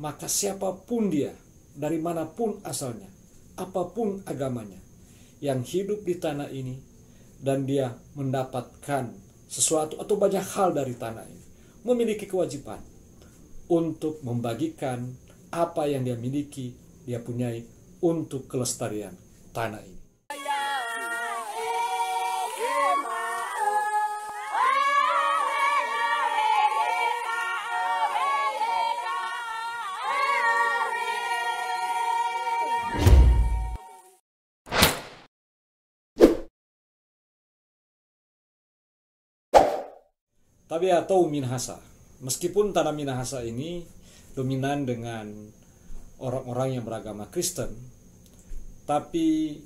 maka siapapun dia, dari manapun asalnya, apapun agamanya, yang hidup di tanah ini dan dia mendapatkan sesuatu atau banyak hal dari tanah ini, memiliki kewajiban untuk membagikan apa yang dia miliki, dia punyai, untuk kelestarian tanah ini. Tapi atau Minahasa, meskipun tanah Minahasa ini dominan dengan orang-orang yang beragama Kristen, tapi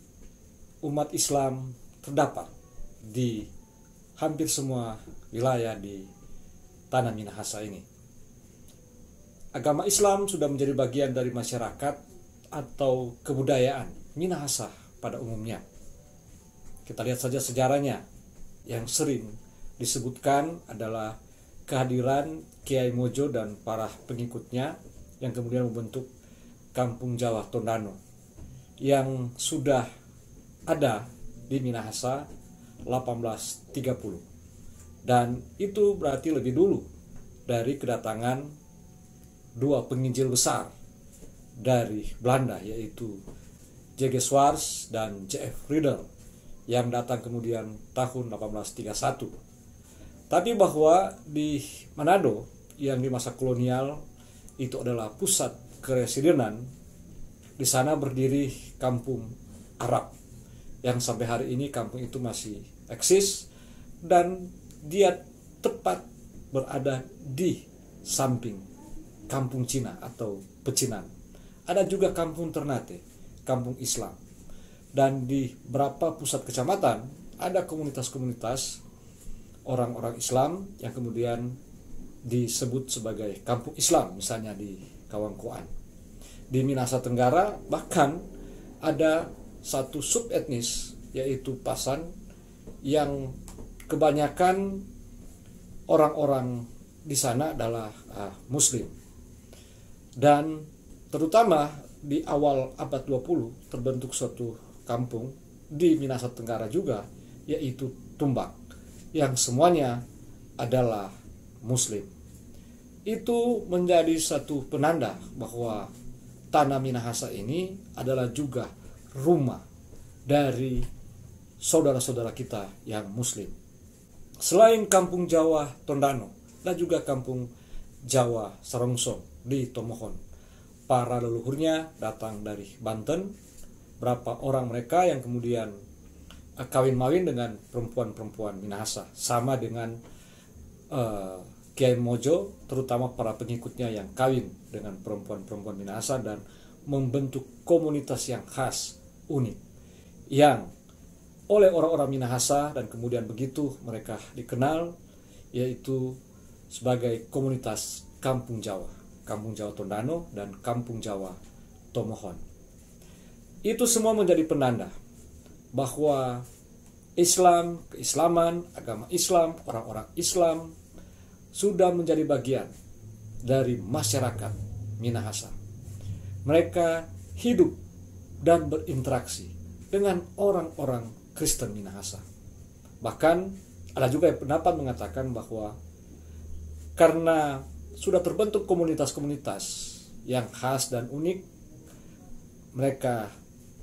umat Islam terdapat di hampir semua wilayah di tanah Minahasa ini. Agama Islam sudah menjadi bagian dari masyarakat atau kebudayaan Minahasa pada umumnya. Kita lihat saja sejarahnya yang sering disebutkan adalah kehadiran Kiai Mojo dan para pengikutnya yang kemudian membentuk Kampung Jawa Tondano yang sudah ada di Minahasa 1830, dan itu berarti lebih dulu dari kedatangan dua penginjil besar dari Belanda, yaitu J.G. Swarts dan J.F. Riedel yang datang kemudian tahun 1831. Tapi bahwa di Manado yang di masa kolonial itu adalah pusat keresidenan, di sana berdiri kampung Arab yang sampai hari ini kampung itu masih eksis, dan dia tepat berada di samping kampung Cina atau Pecinan. Ada juga kampung Ternate, kampung Islam, dan di beberapa pusat kecamatan ada komunitas-komunitas orang-orang Islam yang kemudian disebut sebagai kampung Islam, misalnya di Kawangkoan. Di Minahasa Tenggara bahkan ada satu subetnis, yaitu Pasan, yang kebanyakan orang-orang di sana adalah Muslim. Dan terutama di awal abad 20 terbentuk suatu kampung di Minahasa Tenggara juga, yaitu Tumbak, yang semuanya adalah Muslim. Itu menjadi satu penanda bahwa tanah Minahasa ini adalah juga rumah dari saudara-saudara kita yang Muslim. Selain Kampung Jawa Tondano dan juga Kampung Jawa Sarongsong di Tomohon, para leluhurnya datang dari Banten. Berapa orang mereka yang kemudian kawin-mawin dengan perempuan-perempuan Minahasa, sama dengan Kiai Mojo, terutama para pengikutnya yang kawin dengan perempuan-perempuan Minahasa dan membentuk komunitas yang khas, unik, yang oleh orang-orang Minahasa dan kemudian begitu mereka dikenal, yaitu sebagai komunitas Kampung Jawa, Kampung Jawa Tondano dan Kampung Jawa Tomohon. Itu semua menjadi penanda bahwa Islam, keislaman, agama Islam, orang-orang Islam sudah menjadi bagian dari masyarakat Minahasa. Mereka hidup dan berinteraksi dengan orang-orang Kristen Minahasa. Bahkan ada juga yang pendapat mengatakan bahwa karena sudah terbentuk komunitas-komunitas yang khas dan unik, mereka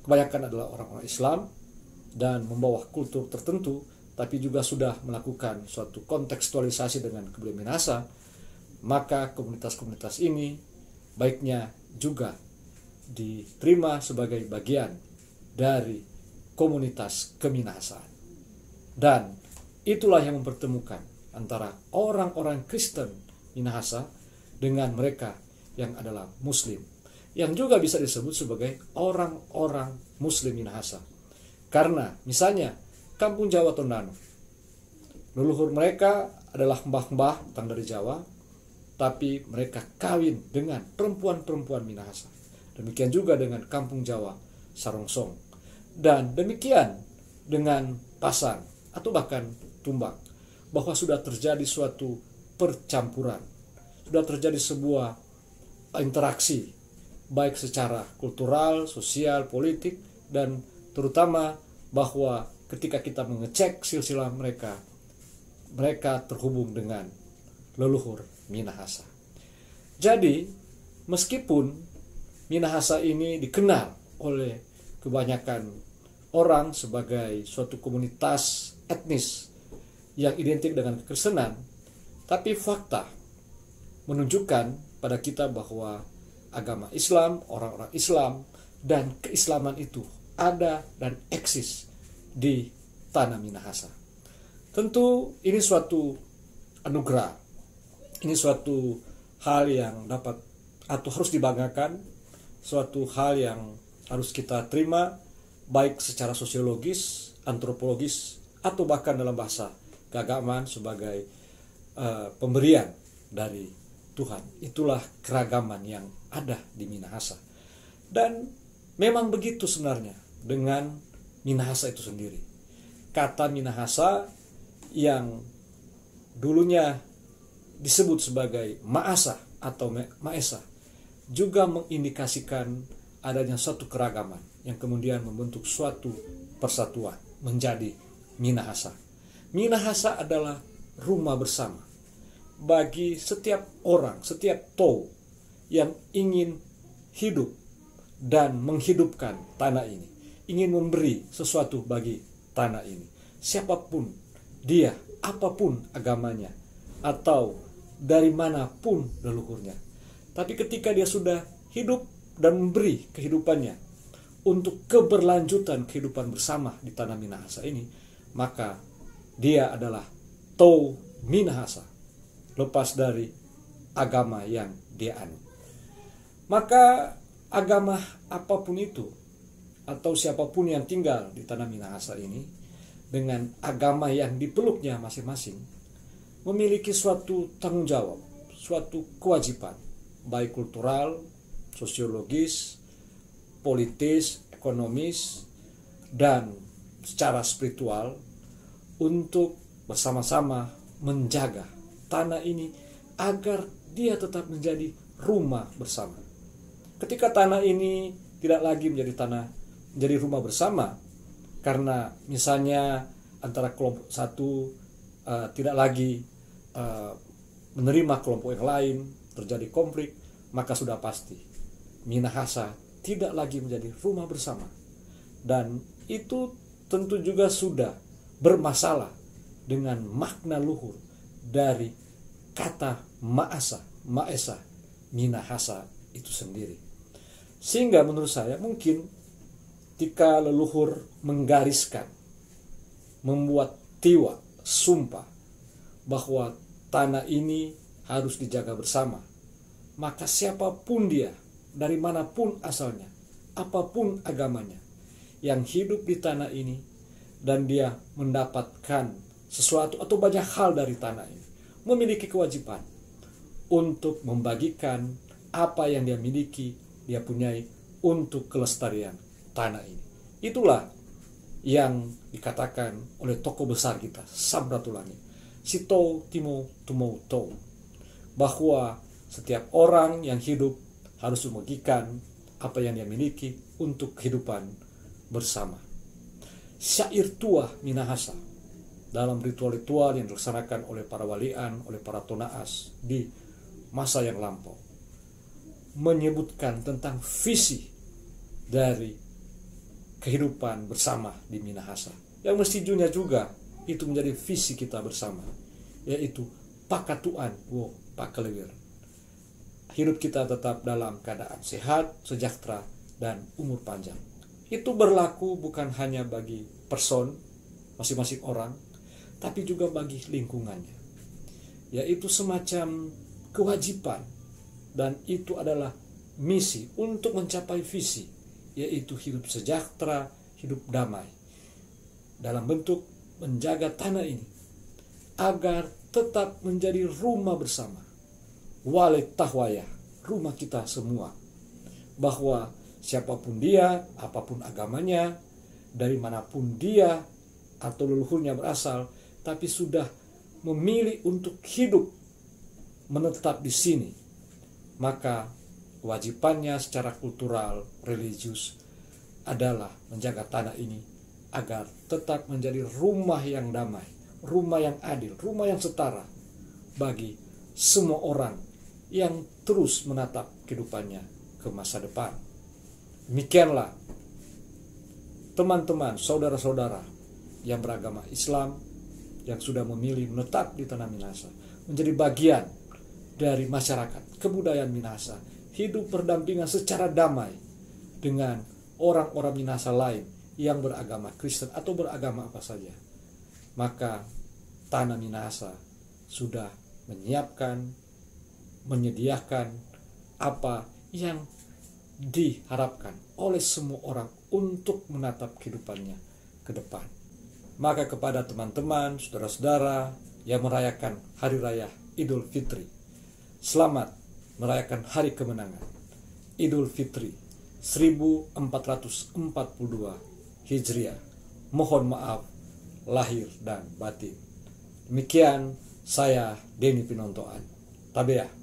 kebanyakan adalah orang-orang Islam dan membawa kultur tertentu, tapi juga sudah melakukan suatu kontekstualisasi dengan kebudayaan Minahasa, maka komunitas-komunitas ini baiknya juga diterima sebagai bagian dari komunitas keminahasaan. Dan itulah yang mempertemukan antara orang-orang Kristen Minahasa dengan mereka yang adalah Muslim, yang juga bisa disebut sebagai orang-orang Muslim Minahasa. Karena misalnya Kampung Jawa Tondano, leluhur mereka adalah mbah-mbah datang dari Jawa, tapi mereka kawin dengan perempuan-perempuan Minahasa. Demikian juga dengan Kampung Jawa Sarongsong, dan demikian dengan Pasan atau bahkan Tumbak, bahwa sudah terjadi suatu percampuran, sudah terjadi sebuah interaksi baik secara kultural, sosial, politik, dan terutama bahwa ketika kita mengecek silsilah mereka, mereka terhubung dengan leluhur Minahasa. Jadi, meskipun Minahasa ini dikenal oleh kebanyakan orang sebagai suatu komunitas etnis yang identik dengan kekristenan, tapi fakta menunjukkan pada kita bahwa agama Islam, orang-orang Islam, dan keislaman itu ada dan eksis di tanah Minahasa. Tentu ini suatu anugerah, ini suatu hal yang dapat atau harus dibanggakan, suatu hal yang harus kita terima baik secara sosiologis, antropologis, atau bahkan dalam bahasa keagamaan sebagai pemberian dari Tuhan. Itulah keragaman yang ada di Minahasa. Dan memang begitu sebenarnya dengan Minahasa itu sendiri. Kata Minahasa yang dulunya disebut sebagai Maasa atau Maesa juga mengindikasikan adanya suatu keragaman yang kemudian membentuk suatu persatuan menjadi Minahasa. Minahasa adalah rumah bersama bagi setiap orang, setiap Tou yang ingin hidup dan menghidupkan tanah ini, ingin memberi sesuatu bagi tanah ini. Siapapun dia, apapun agamanya, atau dari manapun leluhurnya. Tapi ketika dia sudah hidup dan memberi kehidupannya untuk keberlanjutan kehidupan bersama di tanah Minahasa ini, maka dia adalah Tou Minahasa, lepas dari agama yang dia anut. Maka agama apapun itu, atau siapapun yang tinggal di tanah Minahasa ini, dengan agama yang dipeluknya masing-masing, memiliki suatu tanggung jawab, suatu kewajiban, baik kultural, sosiologis, politis, ekonomis, dan secara spiritual, untuk bersama-sama menjaga tanah ini agar dia tetap menjadi rumah bersama. Ketika tanah ini tidak lagi menjadi rumah bersama, karena misalnya antara kelompok satu tidak lagi menerima kelompok yang lain, terjadi konflik, maka sudah pasti Minahasa tidak lagi menjadi rumah bersama. Dan itu tentu juga sudah bermasalah dengan makna luhur dari kata Maasa, Maesa, Minahasa itu sendiri. Sehingga menurut saya mungkin ketika leluhur menggariskan, membuat tiwa, sumpah bahwa tanah ini harus dijaga bersama, maka siapapun dia, dari manapun asalnya, apapun agamanya, yang hidup di tanah ini dan dia mendapatkan sesuatu atau banyak hal dari tanah ini, memiliki kewajiban untuk membagikan apa yang dia miliki, dia punyai untuk kelestarian tanah ini. Itulah yang dikatakan oleh tokoh besar kita, Samratulangi, si Tou Timo Tumou Tou, bahwa setiap orang yang hidup harus membagikan apa yang dia miliki untuk kehidupan bersama. Syair tua Minahasa dalam ritual-ritual yang dilaksanakan oleh para walian, oleh para tonaas di masa yang lampau, menyebutkan tentang visi dari kehidupan bersama di Minahasa, yang mestinya juga itu menjadi visi kita bersama, yaitu pakatuan wo pakalewir. Hidup kita tetap dalam keadaan sehat, sejahtera, dan umur panjang. Itu berlaku bukan hanya bagi person, masing-masing orang, tapi juga bagi lingkungannya. Yaitu semacam kewajiban, dan itu adalah misi untuk mencapai visi, yaitu hidup sejahtera, hidup damai, dalam bentuk menjaga tanah ini agar tetap menjadi rumah bersama, walet tahwaya, rumah kita semua, bahwa siapapun dia, apapun agamanya, dari manapun dia atau leluhurnya berasal, tapi sudah memilih untuk hidup menetap di sini, maka kewajibannya secara kultural, religius adalah menjaga tanah ini agar tetap menjadi rumah yang damai, rumah yang adil, rumah yang setara bagi semua orang yang terus menatap kehidupannya ke masa depan. Demikianlah teman-teman, saudara-saudara yang beragama Islam yang sudah memilih menetap di tanah Minahasa, menjadi bagian dari masyarakat kebudayaan Minahasa, hidup berdampingan secara damai dengan orang-orang Minahasa lain yang beragama Kristen atau beragama apa saja. Maka tanah Minahasa sudah menyiapkan, menyediakan apa yang diharapkan oleh semua orang untuk menatap kehidupannya ke depan. Maka kepada teman-teman, saudara-saudara yang merayakan Hari Raya Idul Fitri, selamat merayakan Hari Kemenangan Idul Fitri 1442 Hijriah. Mohon maaf lahir dan batin. Demikian saya Denny Pinontoan. Tabeah.